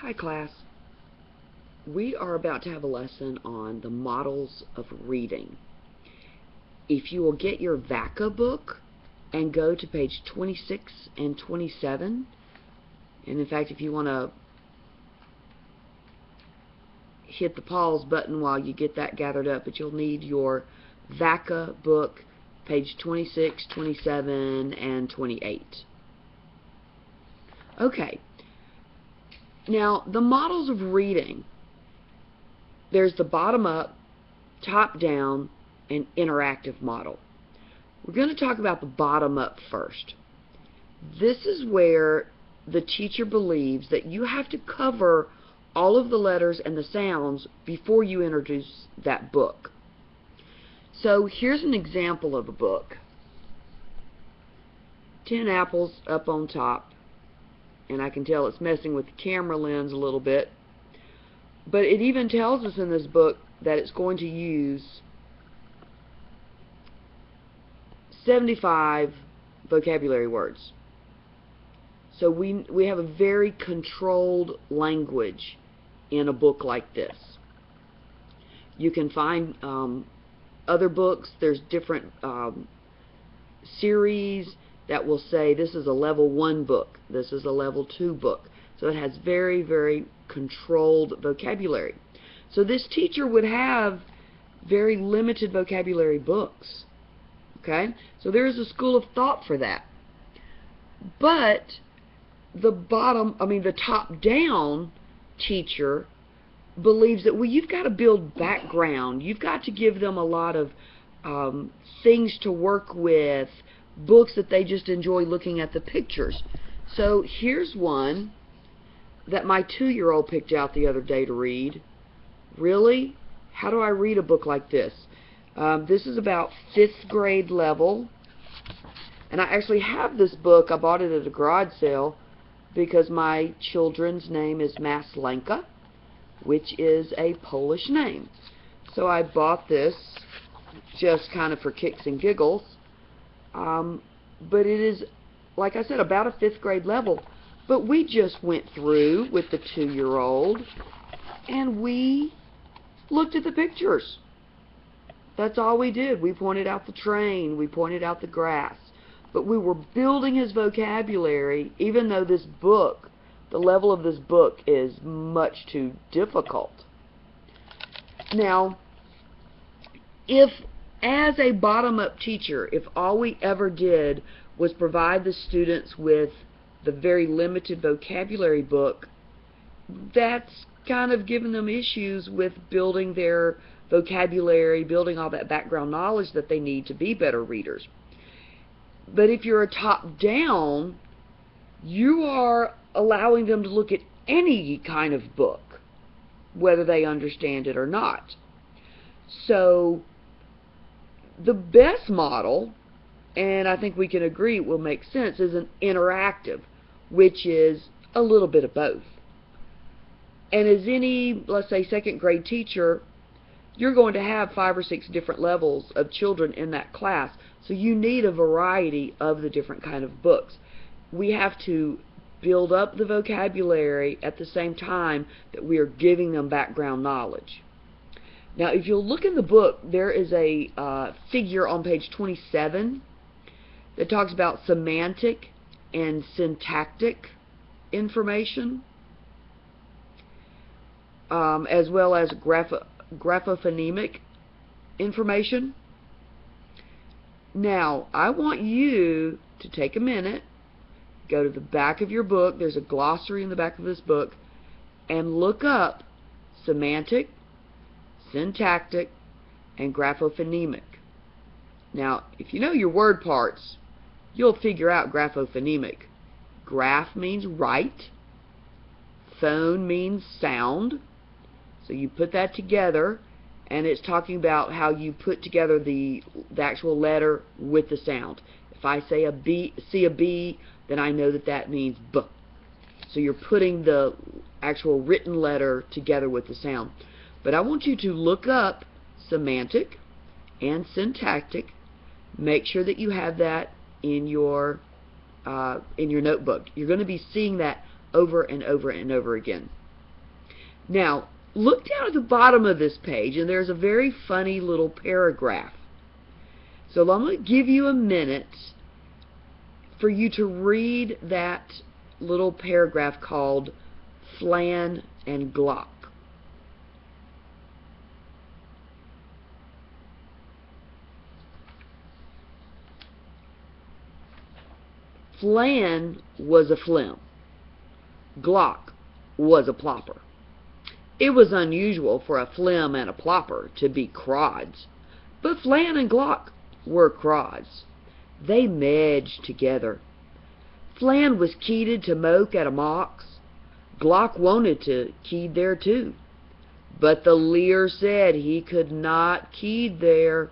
Hi class. We are about to have a lesson on the models of reading. If you will get your Vacca book and go to page 26 and 27, and in fact if you want to hit the pause button while you get that gathered up, but you'll need your Vacca book, page 26, 27, and 28. Okay. Now, the models of reading, there's the bottom-up, top-down, and interactive model. We're going to talk about the bottom-up first. This is where the teacher believes that you have to cover all of the letters and the sounds before you introduce that book. So here's an example of a book. 10 apples up on top. And I can tell it's messing with the camera lens a little bit. But it even tells us in this book that it's going to use 75 vocabulary words. So we have a very controlled language in a book like this. You can find other books. There's different series that will say this is a level 1 book, this is a level 2 book. So it has very, very controlled vocabulary. So this teacher would have very limited vocabulary books. Okay? So there is a school of thought for that. But the top-down teacher believes that, well, you've got to build background. You've got to give them a lot of things to work with, books that they just enjoy looking at the pictures. So here's one that my 2-year-old picked out the other day to read. Really? How do I read a book like this? This is about 5th grade level. And I actually have this book. I bought it at a garage sale because my children's name is Maslenka, which is a Polish name. So I bought this just kind of for kicks and giggles. But it is, like I said, about a 5th grade level. But we just went through with the 2-year-old and we looked at the pictures. That's all we did. We pointed out the train, we pointed out the grass. But we were building his vocabulary, even though this book, the level of this book is much too difficult. Now, if as a bottom-up teacher, if all we ever did was provide the students with the very limited vocabulary book, that's kind of given them issues with building their vocabulary, building all that background knowledge that they need to be better readers. But if you're a top-down, you are allowing them to look at any kind of book, whether they understand it or not. So the best model, and I think we can agree it will make sense, is an interactive, which is a little bit of both. And as any, let's say, 2nd grade teacher, you're going to have 5 or 6 different levels of children in that class, so you need a variety of the different kind of books. We have to build up the vocabulary at the same time that we are giving them background knowledge. Now, if you'll look in the book, there is a figure on page 27 that talks about semantic and syntactic information, as well as graphophonemic information. Now, I want you to take a minute, go to the back of your book, there's a glossary in the back of this book, and look up semantic, syntactic, and graphophonemic. Now, if you know your word parts, you'll figure out graphophonemic. Graph means write, phone means sound, so you put that together, and it's talking about how you put together the actual letter with the sound. If I say a B, see a B, then I know that that means B. So you're putting the actual written letter together with the sound. But I want you to look up semantic and syntactic. Make sure that you have that in your notebook. You're going to be seeing that over and over and over again. Now, look down at the bottom of this page, and there's a very funny little paragraph. So I'm going to give you a minute for you to read that little paragraph called Flan and Glock. Flan was a phlegm. Glock was a plopper. It was unusual for a phlegm and a plopper to be crods, but Flan and Glock were crods. They medged together. Flan was keeded to moke at a mox. Glock wanted to keed there too, but the leer said he could not keed there.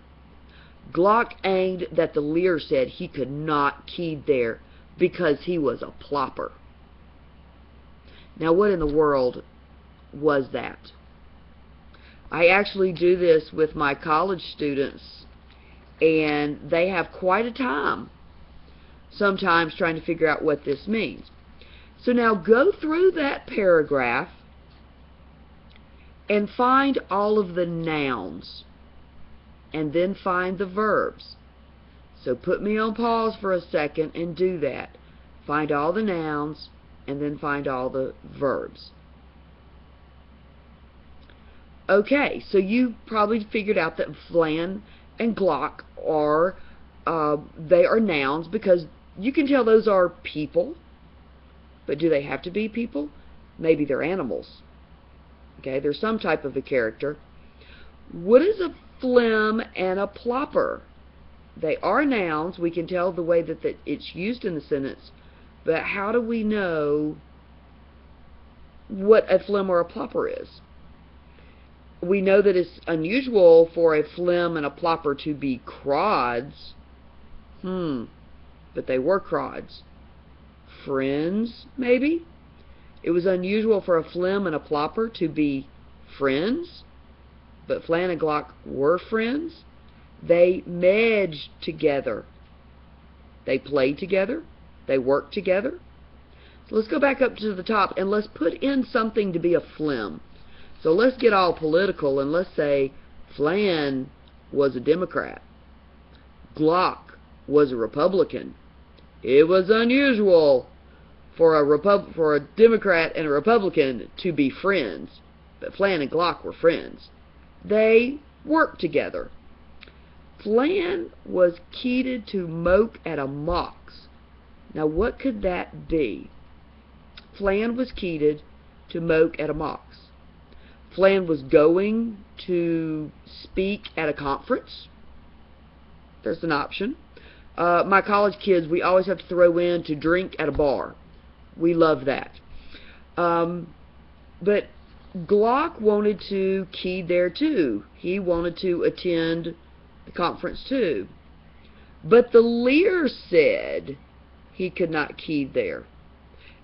Glock anged that the leer said he could not keed there because he was a plopper. Now, what in the world was that? I actually do this with my college students, and they have quite a time sometimes trying to figure out what this means. So now go through that paragraph and find all of the nouns, and then find the verbs. So put me on pause for a second and do that. Find all the nouns and then find all the verbs. Okay, so you probably figured out that Flan and Glock are they are nouns, because you can tell those are people. But do they have to be people? Maybe they're animals. Okay, they're some type of a character. What is a phlegm and a plopper? They are nouns. We can tell the way that it's used in the sentence, but how do we know what a phlegm or a plopper is? We know that it's unusual for a phlegm and a plopper to be crods. But they were crods. Friends, maybe? It was unusual for a phlegm and a plopper to be friends, but Flan and Glock were friends. They medged together. They played together. They worked together. So let's go back up to the top and let's put in something to be a phlegm. So let's get all political and let's say Flan was a Democrat. Glock was a Republican. It was unusual for a Democrat and a Republican to be friends, but Flan and Glock were friends. They worked together. Flan was keeded to moke at a mox. Now what could that be? Flan was keeded to moke at a mox. Flan was going to speak at a conference. There's an option. My college kids, we always have to throw in to drink at a bar. We love that. But Glock wanted to key there too. He wanted to attend the conference too. But the leer said he could not key there.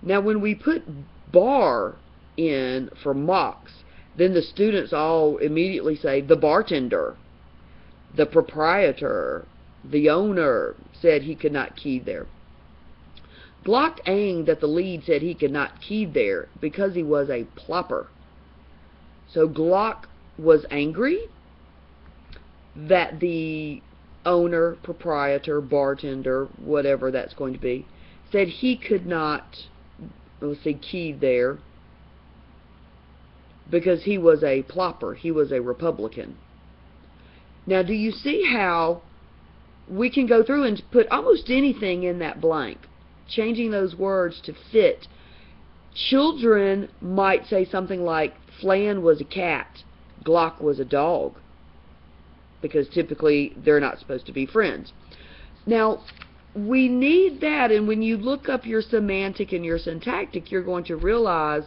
Now when we put bar in for mox, then the students all immediately say the bartender, the proprietor, the owner said he could not key there. Glock aimed that the lead said he could not key there because he was a plopper. So Glock was angry that the owner, proprietor, bartender, whatever that's going to be, said he could not, let's say, key there because he was a plopper. He was a Republican. Now, do you see how we can go through and put almost anything in that blank, changing those words to fit? Children might say something like, Flan was a cat, Glock was a dog, because typically they're not supposed to be friends. Now, we need that, and when you look up your semantic and your syntactic, you're going to realize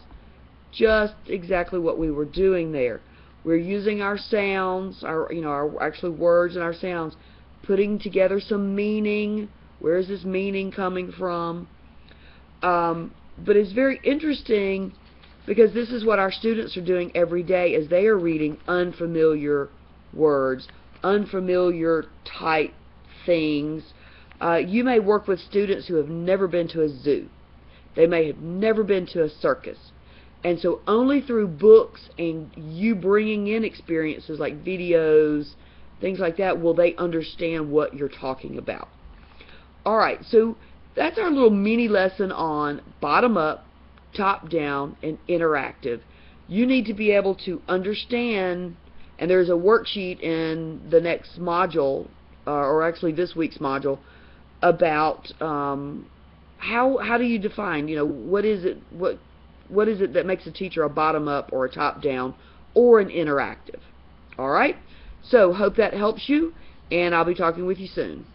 just exactly what we were doing there. We're using our sounds, our actually words and our sounds, putting together some meaning. Where is this meaning coming from? But it's very interesting because this is what our students are doing every day as they are reading unfamiliar words, unfamiliar type things. You may work with students who have never been to a zoo. They may have never been to a circus. And so only through books and you bringing in experiences like videos, things like that, will they understand what you're talking about. Alright, so that's our little mini lesson on bottom up, top down, and interactive. You need to be able to understand, and there's a worksheet in the next module, or actually this week's module, about how do you define, what is it that makes a teacher a bottom up or a top down or an interactive. Alright, so hope that helps you, and I'll be talking with you soon.